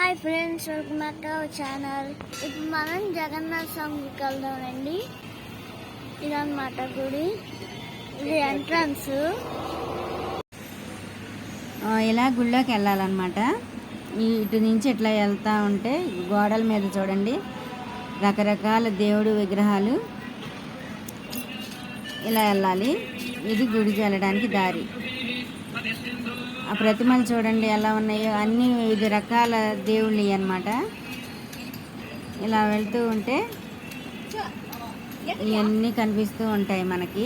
Hi friends, welcome back to our channel. ఇప్పుడు మనం జగన్నాథ స్వామికి వెళ్దామండి. ఇదన్నమాట గుడి, ఇది ఎంట్రన్స్. ఇలా గుళ్ళోకి వెళ్ళాలన్నమాట. ఇటు నుంచి ఇట్లా వెళ్తూ ఉంటే గోడల మీద చూడండి రకరకాల దేవుడు విగ్రహాలు. ఇలా వెళ్ళాలి. ఇది గుడికి వెళ్ళడానికి దారి. ఆ ప్రతిమలు చూడండి ఎలా ఉన్నాయో, అన్ని వివిధ రకాల దేవుళ్ళు అన్నమాట. ఇలా వెళ్తూ ఉంటే ఇవన్నీ కనిపిస్తూ ఉంటాయి మనకి.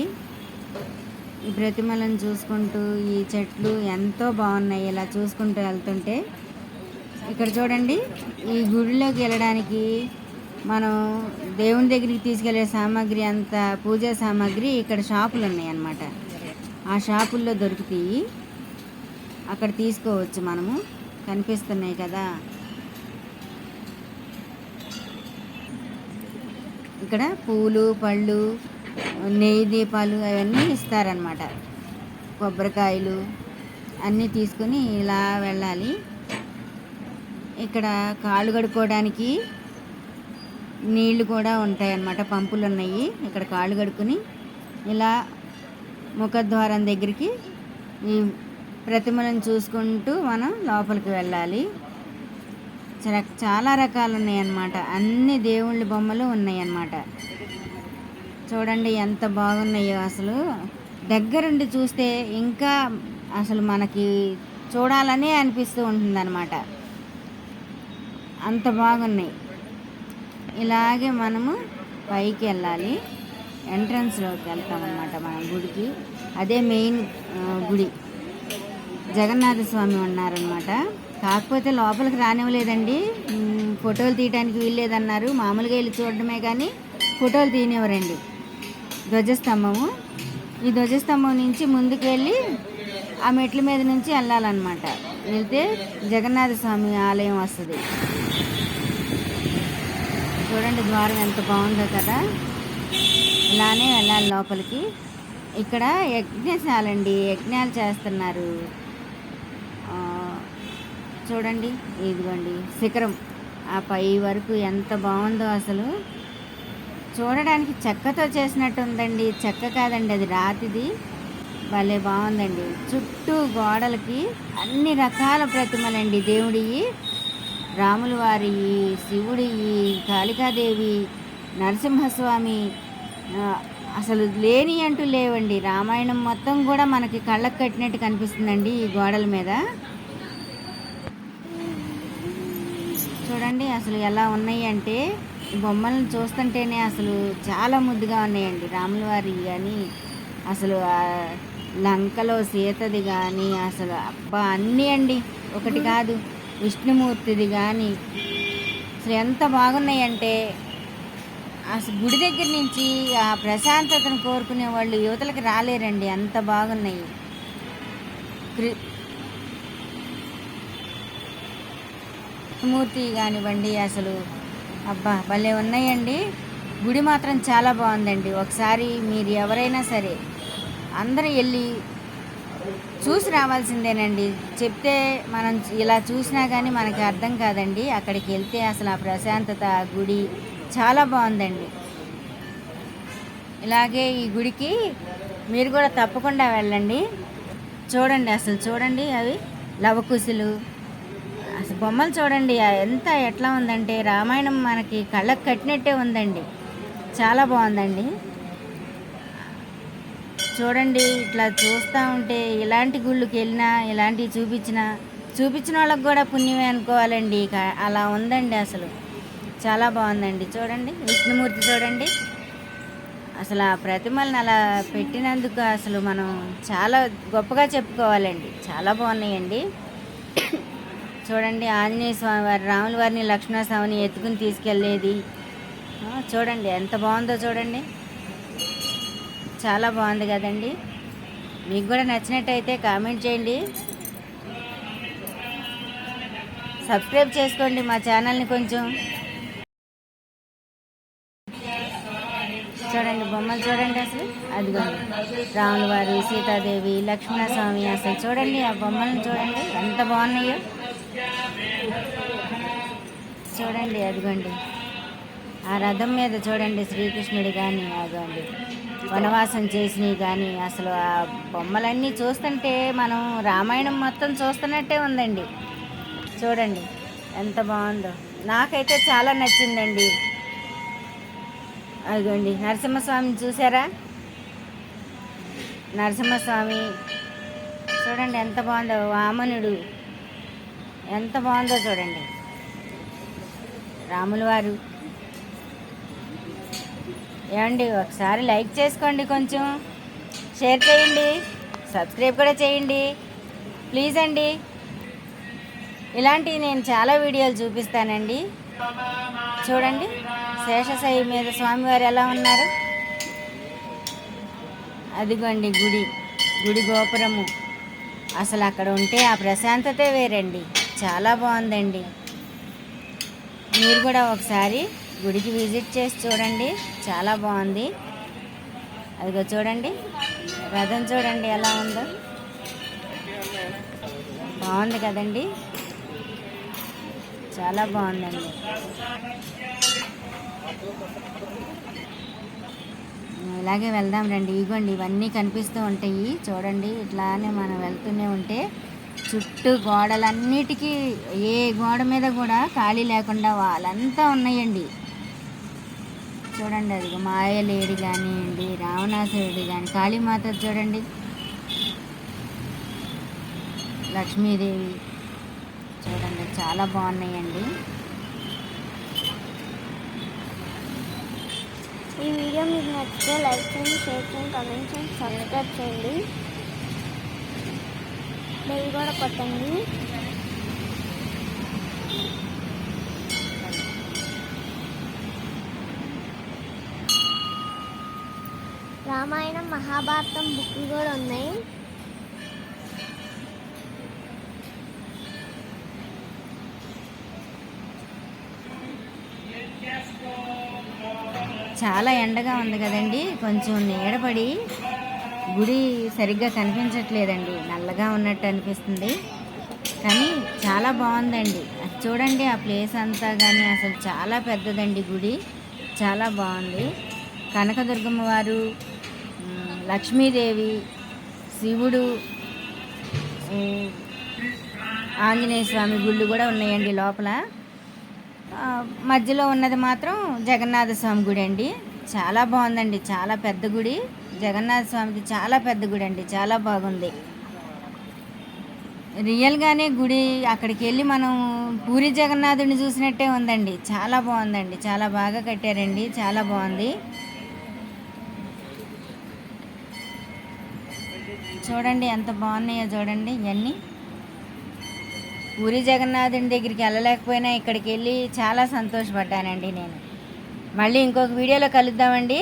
ఈ ప్రతిమలను చూసుకుంటూ ఈ చెట్లు ఎంతో బాగున్నాయి. ఇలా చూసుకుంటూ వెళ్తుంటే ఇక్కడ చూడండి, ఈ గుడిలోకి వెళ్ళడానికి మనం దేవుని దగ్గరికి తీసుకెళ్లే సామాగ్రి అంతా, పూజా సామాగ్రి ఇక్కడ షాపులు ఉన్నాయి అన్నమాట. ఆ షాపుల్లో దొరుకుతాయి, అక్కడ తీసుకోవచ్చు మనము. కనిపిస్తున్నాయి కదా, ఇక్కడ పూలు పళ్ళు నెయ్యి దీపాలు అవన్నీ ఇస్తారనమాట. కొబ్బరికాయలు అన్నీ తీసుకుని ఇలా వెళ్ళాలి. ఇక్కడ కాళ్ళు కడుక్కోవడానికి నీళ్లు కూడా ఉంటాయి అన్నమాట. పంపులు ఉన్నాయి. ఇక్కడ కాళ్ళు కడుక్కుని ఇలా ముఖద్వారం దగ్గరికి ఈ ప్రతిమలను చూసుకుంటూ మనం లోపలికి వెళ్ళాలి. చాలా రకాలు ఉన్నాయి అన్నమాట. అన్ని దేవుళ్ళ బొమ్మలు ఉన్నాయి అన్నమాట. చూడండి ఎంత బాగున్నాయో. అసలు దగ్గరుండి చూస్తే ఇంకా అసలు మనకి చూడాలనే అనిపిస్తూ ఉంటుంది అన్నమాట. అంత బాగున్నాయి. ఇలాగే మనము పైకి వెళ్ళాలి. ఎంట్రన్స్లోకి వెళ్తామన్నమాట మనం గుడికి. అదే మెయిన్ గుడి. జగన్నాథ స్వామి ఉన్నారనమాట. కాకపోతే లోపలికి రానివ్వలేదండి, ఫోటోలు తీయడానికి వీల్లేదన్నారు. మామూలుగా వెళ్ళి చూడడమే కానీ ఫోటోలు తీయనివ్వరండి. ధ్వజస్తంభము, ఈ ధ్వజస్తంభం నుంచి ముందుకు వెళ్ళి ఆ మెట్ల మీద నుంచి వెళ్ళాలన్నమాట. వెళ్తే జగన్నాథ స్వామి ఆలయం వస్తుంది. చూడండి ద్వారం ఎంత బాగుందో కదా. ఇలానే వెళ్ళాలి లోపలికి. ఇక్కడ యజ్ఞశాల అండి, యజ్ఞాలు చేస్తున్నారు. చూడండి, ఇదిగోండి శిఖరం, ఆ పై వరకు ఎంత బాగుందో అసలు. చూడడానికి చెక్కతో చేసినట్టు ఉందండి. చెక్క కాదండి, అది రాతిది. భలే బాగుందండి. చుట్టూ గోడలకి అన్ని రకాల ప్రతిమలండి. దేవుడివి, రాముల వారి, శివుడి, కాళికాదేవి, నరసింహస్వామి, అసలు లేని అంటూ లేవండి. రామాయణం మొత్తం కూడా మనకి కళ్ళకు కట్టినట్టు కనిపిస్తుందండి ఈ గోడల మీద. చూడండి అసలు ఎలా ఉన్నాయి అంటే, బొమ్మలను చూస్తుంటేనే అసలు చాలా ముద్దుగా ఉన్నాయండి. రాముల వారి కానీ, అసలు లంకలో సీతది కానీ, అసలు అబ్బా అన్నీ అండి, ఒకటి కాదు. విష్ణుమూర్తిది కానీ అసలు ఎంత బాగున్నాయంటే, అసలు గుడి దగ్గర నుంచి ఆ ప్రశాంతతను కోరుకునే వాళ్ళు యువతలకి రాలేరండి, అంత బాగున్నాయి. మూర్తి కానివ్వండి, అసలు అబ్బా భలే ఉన్నాయండి. గుడి మాత్రం చాలా బాగుందండి. ఒకసారి మీరు ఎవరైనా సరే అందరూ వెళ్ళి చూసి రావాల్సిందేనండి. చెప్తే మనం ఇలా చూసినా కానీ మనకి అర్థం కాదండి. అక్కడికి వెళ్తే అసలు ఆ ప్రశాంతత, ఆ గుడి చాలా బాగుందండి. ఇలాగే ఈ గుడికి మీరు కూడా తప్పకుండా వెళ్ళండి. చూడండి అసలు చూడండి, అవి లవకుశులు, అసలు బొమ్మలు చూడండి ఎంత ఎట్లా ఉందంటే రామాయణం మనకి కళ్ళకు కట్టినట్టే ఉందండి. చాలా బాగుందండి. చూడండి ఇట్లా చూస్తూ ఉంటే ఇలాంటి గుళ్ళకి వెళ్ళినా, ఇలాంటివి చూపించిన వాళ్ళకి కూడా పుణ్యమే అనుకోవాలండి. అలా ఉందండి. అసలు చాలా బాగుందండి. చూడండి విష్ణుమూర్తి చూడండి. అసలు ఆ ప్రతిమలను అలా పెట్టినందుకు అసలు మనం చాలా గొప్పగా చెప్పుకోవాలండి. చాలా బాగున్నాయండి. చూడండి ఆంజనేయ స్వామి వారి, రాముల వారిని, లక్ష్మణ స్వామిని ఎత్తుకుని తీసుకెళ్ళేది. చూడండి ఎంత బాగుందో చూడండి. చాలా బాగుంది కదండి. మీకు కూడా నచ్చినట్టయితే కామెంట్ చేయండి, సబ్స్క్రైబ్ చేసుకోండి మా ఛానల్ని కొంచెం. చూడండి బొమ్మలు చూడండి, అసలు అదిగోండి రాముల వారు, సీతాదేవి, లక్ష్మణ స్వామి. అసలు చూడండి ఆ బొమ్మలను చూడండి ఎంత బాగున్నాయో. చూడండి అదిగోండి ఆ రథం మీద చూడండి శ్రీకృష్ణుడు కానీ అదిగోండి వనవాసం చేసినవి కానీ అసలు ఆ బొమ్మలన్నీ చూస్తుంటే మనం రామాయణం మొత్తం చూస్తున్నట్టే ఉందండి. చూడండి ఎంత బాగుందో, నాకైతే చాలా నచ్చిందండి. అదిగోండి నరసింహస్వామిని చూసారా, నరసింహస్వామి చూడండి ఎంత బాగుందో, వామనుడు ఎంత బాగుందో చూడండి, రాముల వారు. ఏమండి ఒకసారి లైక్ చేసుకోండి, కొంచెం షేర్ చేయండి, సబ్స్క్రైబ్ కూడా చేయండి ప్లీజ్ అండి. ఇలాంటివి నేను చాలా వీడియోలు చూపిస్తానండి. చూడండి శేషసాయి మీద స్వామివారు ఎలా ఉన్నారు. అదిగోండి గుడి గోపురము, అసలు అక్కడ ఉంటే ఆ ప్రశాంతతే వేరండి, చాలా బాగుందండి. మీరు కూడా ఒకసారి గుడికి విజిట్ చేసి చూడండి, చాలా బాగుంది. అదిగో చూడండి రథం చూడండి ఎలా ఉందో, బాగుంది కదండి, చాలా బాగుందండి. ఇలాగే వెళ్దాం రండి. ఇగోండి ఇవన్నీ కనిపిస్తూ ఉంటాయి చూడండి, ఇట్లానే మనం వెళ్తూనే ఉంటే చుట్టూ గోడలన్నిటికీ ఏ గోడ మీద కూడా ఖాళీ లేకుండా వాళ్ళంతా ఉన్నాయండి. చూడండి అది మాయలేడి కానివ్వండి, రావణాసురుడు కానీ, కాళీమాత చూడండి, లక్ష్మీదేవి చూడండి చాలా బాగున్నాయండి. ఈ వీడియో మీకు నచ్చితే లైక్ చేయండి, షేర్ చేయండి, కామెంట్ చేయండి, సబ్స్క్రైబ్ చేయండి, బెల్ కూడా కొట్టండి. రామాయణం మహాభారతం బుక్లు కూడా ఉన్నాయి. చాలా ఎండగా ఉంది కదండి, కొంచెం నీడపడి గుడి సరిగ్గా కనిపించట్లేదండి, నల్లగా ఉన్నట్టు అనిపిస్తుంది. కానీ చాలా బాగుందండి. అది చూడండి ఆ ప్లేస్ అంతా కానీ అసలు చాలా పెద్దదండి గుడి, చాలా బాగుంది. కనకదుర్గమ్మ వారు, లక్ష్మీదేవి, శివుడు, ఆంజనేయ స్వామి గుళ్ళు కూడా ఉన్నాయండి లోపల. మధ్యలో ఉన్నది మాత్రం జగన్నాథ స్వామి గుడి అండి, చాలా బాగుందండి, చాలా పెద్ద గుడి. జగన్నాథ స్వామికి చాలా పెద్ద గుడి అండి, చాలా బాగుంది. రియల్గానే గుడి అక్కడికి వెళ్ళి మనం పూరి జగన్నాథుడిని చూసినట్టే ఉందండి, చాలా బాగుందండి, చాలా బాగా కట్టారండి, చాలా బాగుంది. చూడండి ఎంత బాగున్నాయో చూడండి. ఇవన్నీ పూరి జగన్నాథుని దగ్గరికి వెళ్ళలేకపోయినా ఇక్కడికి వెళ్ళి చాలా సంతోషపడ్డానండి నేను. మళ్ళీ ఇంకొక వీడియోలో కలుద్దామండి.